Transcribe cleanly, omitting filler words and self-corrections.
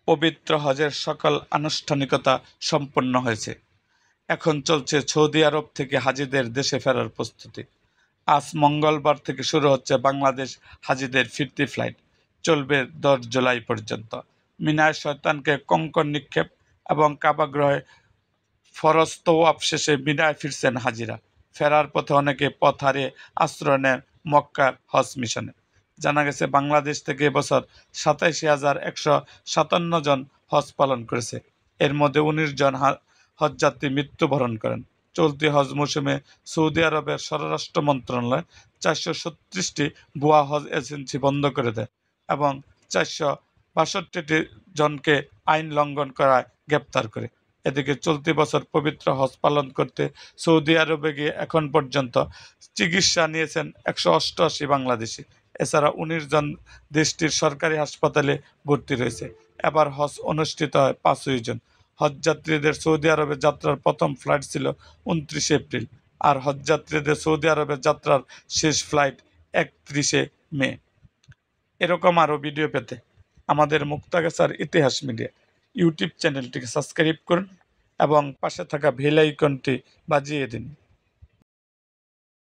পবিত্র হজের সকল আনুষ্ঠানিকতা সম্পন্ন হয়েছে। এখন চলছে সৌদি আরব থেকে হাজিদের দেশে ফেরার প্রস্তুতি। আজ মঙ্গলবার থেকে শুরু হচ্ছে বাংলাদেশ হাজিদের ফিরতি ফ্লাইট, চলবে 10 জুলাই পর্যন্ত। মিনায় শয়তানকে কঙ্কর নিক্ষেপ এবং কাবাগৃহে ফরজ তওয়াফ শেষে মিনায় ফিরছেন হাজিরা। ফেরার পথে অনেকে পথ হারিয়ে আশ্রয় নেন মক্কার হজ মিশনে। জানা গেছে বাংলাদেশ থেকে এবছর 87,157 জন হজ পালন করেছে। এর মধ্যে 19 জন হজযাত্রী মৃত্যুবরণ করেন। চলতি হজ মৌসুমে সৌদি আরবের স্বরাষ্ট্র মন্ত্রণালয় 436টি ভুয়া হজ এজেন্সি বন্ধ করে দেয় এবং 462 জনকে আইন লঙ্ঘন করায় গ্রেপ্তার করে। এদিকে চলতি বছর পবিত্র হজ পালন করতে সৌদি আরবে গিয়ে এখন পর্যন্ত চিকিৎসা নিয়েছেন 188 বাংলাদেশি। এছাড়া 19 জন দেশটির সরকারি হাসপাতালে ভর্তি রয়েছে। এবার হজ অনুষ্ঠিত হয় 5 জন। হজযাত্রীদের সৌদি আরবে যাত্রার প্রথম ফ্লাইট ছিল 29 এপ্রিল, আর হজযাত্রীদের সৌদি আরবে যাত্রার শেষ ফ্লাইট 31 মে। এরকম আরও ভিডিও পেতে আমাদের মুক্তাগাছার ইতিহাস মিডিয়া ইউটিউব চ্যানেলটিকে সাবস্ক্রাইব করুন এবং পাশে থাকা বেল আইকনটি বাজিয়ে দিন।